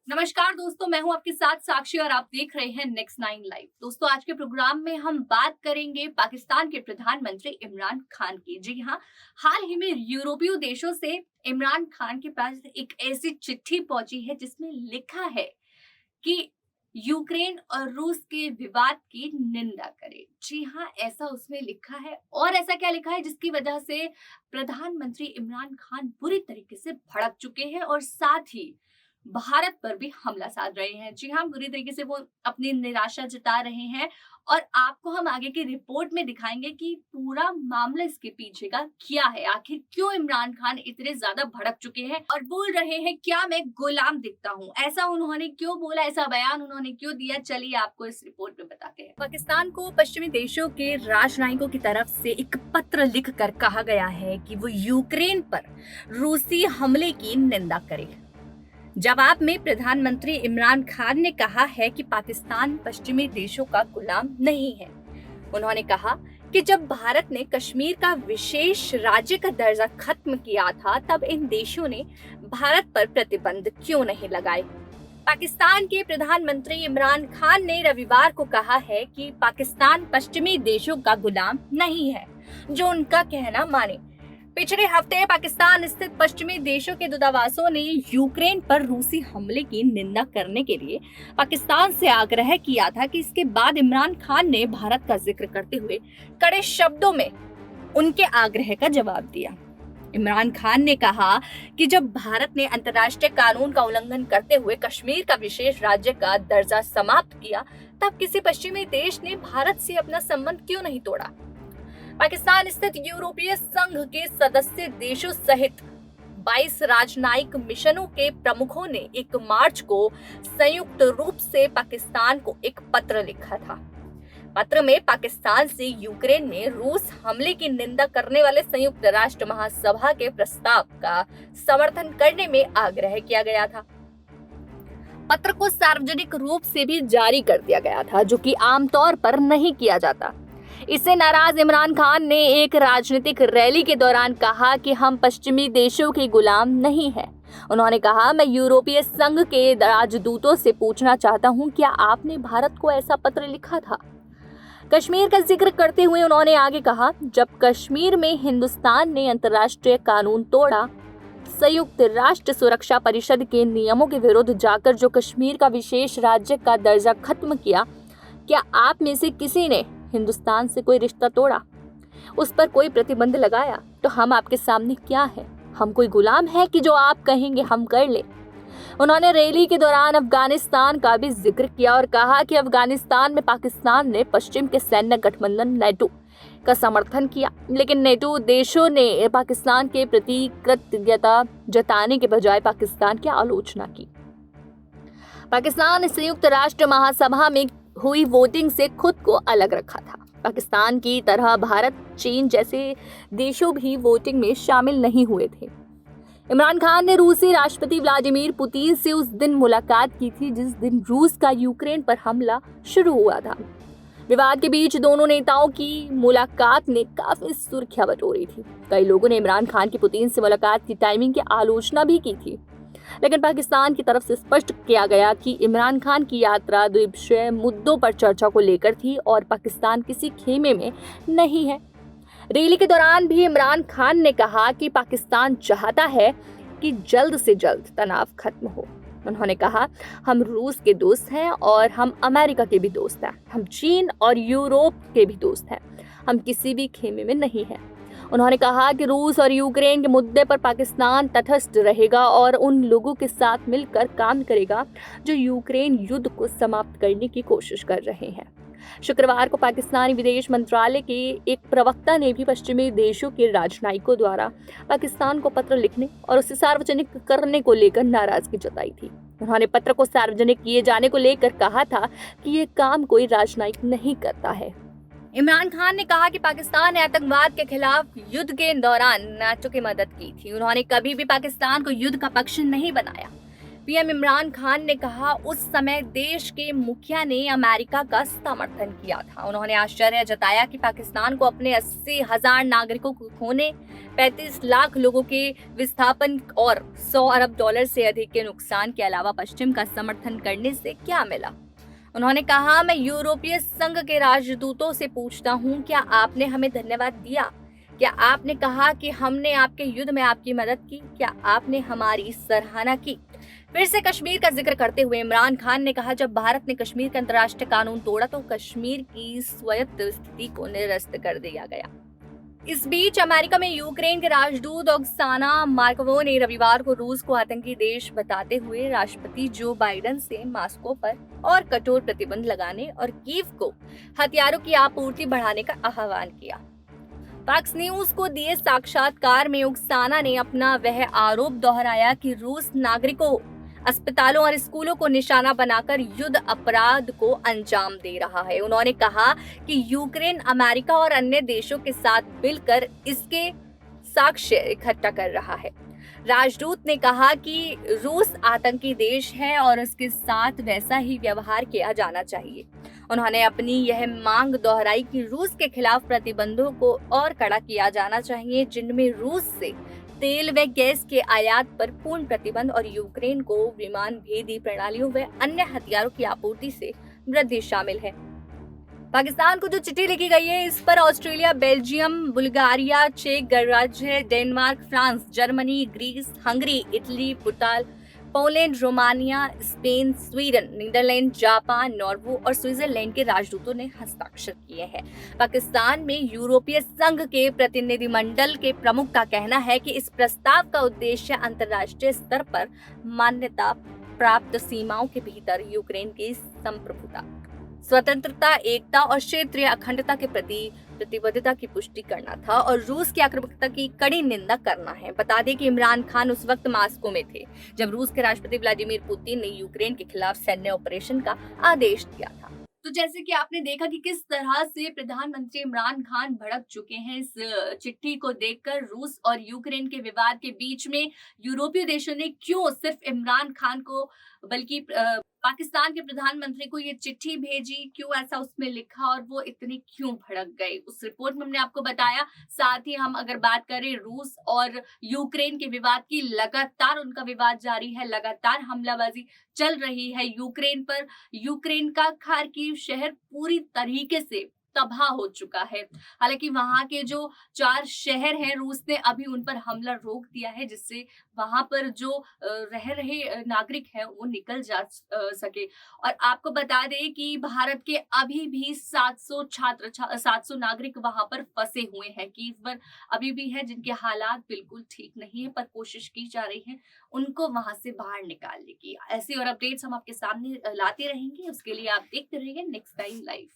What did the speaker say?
नमस्कार दोस्तों, मैं हूं आपके साथ साक्षी और आप देख रहे हैं नेक्स्ट नाइन लाइव। दोस्तों, आज के प्रोग्राम में हम बात करेंगे पाकिस्तान के प्रधानमंत्री इमरान खान की। जी हाँ, हाल ही में यूरोपीय देशों से इमरान खान के पास एक ऐसी चिट्ठी पहुंची है जिसमें लिखा है कि यूक्रेन और रूस के विवाद की निंदा करें। जी हाँ, ऐसा उसमें लिखा है। और ऐसा क्या लिखा है जिसकी वजह से प्रधानमंत्री इमरान खान बुरी तरीके से भड़क चुके हैं और साथ ही भारत पर भी हमला साध रहे हैं। जी हाँ, बुरी तरीके से वो अपनी निराशा जता रहे हैं और आपको हम आगे की रिपोर्ट में दिखाएंगे कि पूरा मामला इसके पीछे का क्या है। आखिर क्यों इमरान खान इतने ज्यादा भड़क चुके हैं और बोल रहे हैं क्या मैं गुलाम दिखता हूँ। ऐसा उन्होंने क्यों बोला, ऐसा बयान उन्होंने क्यों दिया, चलिए आपको इस रिपोर्ट में बताते हैं। पाकिस्तान को पश्चिमी देशों के राजनयिकों की तरफ से एक पत्र लिख कर कहा गया है कि वो यूक्रेन पर रूसी हमले की निंदा करे। जवाब में प्रधानमंत्री इमरान खान ने कहा है कि पाकिस्तान पश्चिमी देशों का गुलाम नहीं है। उन्होंने कहा कि जब भारत ने कश्मीर का विशेष राज्य का दर्जा खत्म किया था तब इन देशों ने भारत पर प्रतिबंध क्यों नहीं लगाए। पाकिस्तान के प्रधानमंत्री इमरान खान ने रविवार को कहा है कि पाकिस्तान पश्चिमी देशों का गुलाम नहीं है, जो उनका कहना माने। पिछले हफ्ते पाकिस्तान स्थित पश्चिमी देशों के दूतावासों ने यूक्रेन पर रूसी हमले की निंदा करने के लिए पाकिस्तान से आग्रह किया था कि इसके बाद इमरान खान ने भारत का जिक्र करते हुए कड़े शब्दों में उनके आग्रह का जवाब दिया। इमरान खान ने कहा कि जब भारत ने अंतर्राष्ट्रीय कानून का उल्लंघन करते हुए कश्मीर का विशेष राज्य का दर्जा समाप्त किया, तब किसी पश्चिमी देश ने भारत से अपना संबंध क्यों नहीं तोड़ा। पाकिस्तान स्थित यूरोपीय संघ के सदस्य देशों सहित 22 राजनयिक मिशनों के प्रमुखों ने 1 मार्च को संयुक्त रूप से पाकिस्तान को एक पत्र लिखा था। पत्र में पाकिस्तान से यूक्रेन में रूस हमले की निंदा करने वाले संयुक्त राष्ट्र महासभा के प्रस्ताव का समर्थन करने में आग्रह किया गया था। पत्र को सार्वजनिक रूप से भी जारी कर दिया गया था, जो कि आमतौर पर नहीं किया जाता। इससे नाराज इमरान खान ने एक राजनीतिक रैली के दौरान कहा कि हम पश्चिमी देशों के गुलाम नहीं हैं। उन्होंने कहा, मैं यूरोपीय संघ के राजदूतों से पूछना चाहता हूं, क्या आपने भारत को ऐसा पत्र लिखा था। कश्मीर का जिक्र करते हुए उन्होंने आगे कहा, जब कश्मीर में हिंदुस्तान ने अंतर्राष्ट्रीय कानून तोड़ा, संयुक्त राष्ट्र सुरक्षा परिषद के नियमों के विरुद्ध जाकर जो कश्मीर का विशेष राज्य का दर्जा खत्म किया, क्या आप में से किसी ने हिंदुस्तान से कोई रिश्ता तोड़ा, उस पर कोई प्रतिबंध लगाया, तो हम आपके सामने क्या है। हम कोई गुलाम है कि जो आप कहेंगे हम कर ले। उन्होंने रैली के दौरान अफगानिस्तान का भी जिक्र किया और कहा कि अफगानिस्तान में पाकिस्तान ने पश्चिम के सैन्य गठबंधन नेटो का समर्थन किया, लेकिन नेटो देशों ने पाकिस्तान के प्रति कृतज्ञता जताने के बजाय पाकिस्तान की आलोचना की। पाकिस्तान संयुक्त राष्ट्र महासभा में हुई वोटिंग से खुद को अलग रखा था। पाकिस्तान की तरह भारत, चीन जैसे देशों भी वोटिंग में शामिल नहीं हुए थे। इमरान खान ने रूसी राष्ट्रपति व्लादिमीर पुतिन से उस दिन मुलाकात की थी जिस दिन रूस का यूक्रेन पर हमला शुरू हुआ था। विवाद के बीच दोनों नेताओं की मुलाकात ने काफी सुर्खियां बटोरी थी। कई लोगों ने इमरान खान की पुतिन से मुलाकात की टाइमिंग की आलोचना भी की थी, लेकिन पाकिस्तान की तरफ से स्पष्ट किया गया कि इमरान खान की यात्रा द्विपक्षीय मुद्दों पर चर्चा को लेकर थी और पाकिस्तान किसी खेमे में नहीं है। रैली के दौरान भी इमरान खान ने कहा कि पाकिस्तान चाहता है कि जल्द से जल्द तनाव खत्म हो। उन्होंने कहा, हम रूस के दोस्त हैं और हम अमेरिका के भी दोस्त हैं, हम चीन और यूरोप के भी दोस्त हैं, हम किसी भी खेमे में नहीं हैं। उन्होंने कहा कि रूस और यूक्रेन के मुद्दे पर पाकिस्तान तटस्थ रहेगा और उन लोगों के साथ मिलकर काम करेगा जो यूक्रेन युद्ध को समाप्त करने की कोशिश कर रहे हैं। शुक्रवार को पाकिस्तानी विदेश मंत्रालय के एक प्रवक्ता ने भी पश्चिमी देशों के राजनयिकों द्वारा पाकिस्तान को पत्र लिखने और उसे सार्वजनिक करने को लेकर नाराजगी जताई थी। उन्होंने पत्र को सार्वजनिक किए जाने को लेकर कहा था कि ये काम कोई राजनयिक नहीं करता है। इमरान खान ने कहा कि पाकिस्तान ने आतंकवाद के खिलाफ युद्ध के दौरान नेटो की मदद की थी। उन्होंने कभी भी पाकिस्तान को युद्ध का पक्ष नहीं बनाया। पीएम इमरान खान ने कहा उस समय देश के मुखिया ने अमेरिका का समर्थन किया था। उन्होंने आश्चर्य जताया कि पाकिस्तान को अपने 80,000 नागरिकों को खोने, 35 लाख लोगों के विस्थापन और 100 अरब डॉलर से अधिक के नुकसान के अलावा पश्चिम का समर्थन करने से क्या मिला। उन्होंने कहा, मैं यूरोपीय संघ के राजदूतों से पूछता हूं, क्या आपने हमें धन्यवाद दिया? क्या आपने कहा कि हमने आपके युद्ध में आपकी मदद की? क्या आपने हमारी सराहना की? फिर से कश्मीर का जिक्र करते हुए इमरान खान ने कहा, जब भारत ने कश्मीर का अंतर्राष्ट्रीय कानून तोड़ा तो कश्मीर की स्वायत्त स्थिति को निरस्त कर दिया गया। इस बीच अमेरिका में यूक्रेन के राजदूत ओक्साना मार्कोवा ने रविवार को रूस को आतंकी देश बताते हुए राष्ट्रपति जो बाइडेन से मॉस्को पर और कठोर प्रतिबंध लगाने और कीव को हथियारों की आपूर्ति बढ़ाने का आह्वान किया। फॉक्स न्यूज को दिए साक्षात्कार में ओक्साना ने अपना वह आरोप दोहराया कि रूस नागरिकों, अस्पतालों और स्कूलों को निशाना बनाकर युद्ध अपराध को अंजाम दे रहा है। उन्होंने कहा कि यूक्रेन अमेरिका और अन्य देशों के साथ मिलकर इसके साक्ष्य इकट्ठा कर रहा है। राजदूत ने कहा कि रूस आतंकी देश है और उसके साथ वैसा ही व्यवहार किया जाना चाहिए। उन्होंने अपनी यह मांग दोहराई कि रूस के खिलाफ प्रतिबंधों को और कड़ा किया जाना चाहिए, जिनमें रूस से तेल व गैस के आयात पर पूर्ण प्रतिबंध और यूक्रेन को विमान भेदी प्रणालियों व अन्य हथियारों की आपूर्ति से वृद्धि शामिल है। पाकिस्तान को जो चिट्ठी लिखी गई है, इस पर ऑस्ट्रेलिया, बेल्जियम, बुल्गारिया, चेक गणराज्य, Denmark, France, Germany, Greece, Hungary, Italy, पुर्तगाल, Poland, Romania, Spain, Sweden, Netherlands, Japan, Norway और स्विट्जरलैंड के राजदूतों ने हस्ताक्षर किए हैं। पाकिस्तान में यूरोपीय संघ के प्रतिनिधिमंडल के प्रमुख का कहना है कि इस प्रस्ताव का उद्देश्य अंतर्राष्ट्रीय स्तर पर मान्यता प्राप्त सीमाओं के भीतर यूक्रेन की संप्रभुता, स्वतंत्रता, एकता और क्षेत्रीय अखंडता के प्रति प्रतिबद्धता की पुष्टि करना था और रूस की आक्रामकता की कड़ी निंदा करना है। बता दें कि इमरान खान उस वक्त मॉस्को में थे जब रूस के राष्ट्रपति व्लादिमीर पुतिन ने यूक्रेन के खिलाफ सैन्य ऑपरेशन का आदेश दिया था। तो जैसे कि आपने देखा कि किस तरह से प्रधानमंत्री इमरान खान भड़क चुके हैं इस चिट्ठी को देखकर। रूस और यूक्रेन के विवाद के बीच में यूरोपीय देशों ने क्यों सिर्फ इमरान खान को बल्कि पाकिस्तान के प्रधानमंत्री को ये चिट्ठी भेजी, क्यों ऐसा उसमें लिखा और वो इतने क्यों भड़क गए, उस रिपोर्ट में हमने आपको बताया। साथ ही हम अगर बात करें रूस और यूक्रेन के विवाद की, लगातार उनका विवाद जारी है, लगातार हमलाबाजी चल रही है यूक्रेन पर। यूक्रेन का खार्किव शहर पूरी तरीके से तबाह हो चुका है। हालांकि वहां के जो 4 शहर हैं, रूस ने अभी उन पर हमला रोक दिया है, जिससे वहां पर जो रह रहे नागरिक हैं वो निकल जा सके। और आपको बता दें कि भारत के अभी भी 700 नागरिक वहां पर फंसे हुए हैं, कीव पर अभी भी है, जिनके हालात बिल्कुल ठीक नहीं है, पर कोशिश की जा रही है उनको वहां से बाहर निकालने की। ऐसी और अपडेट्स हम आपके सामने लाते रहेंगे। उसके लिए आप देखते रहिए नेक्स्ट टाइम लाइव।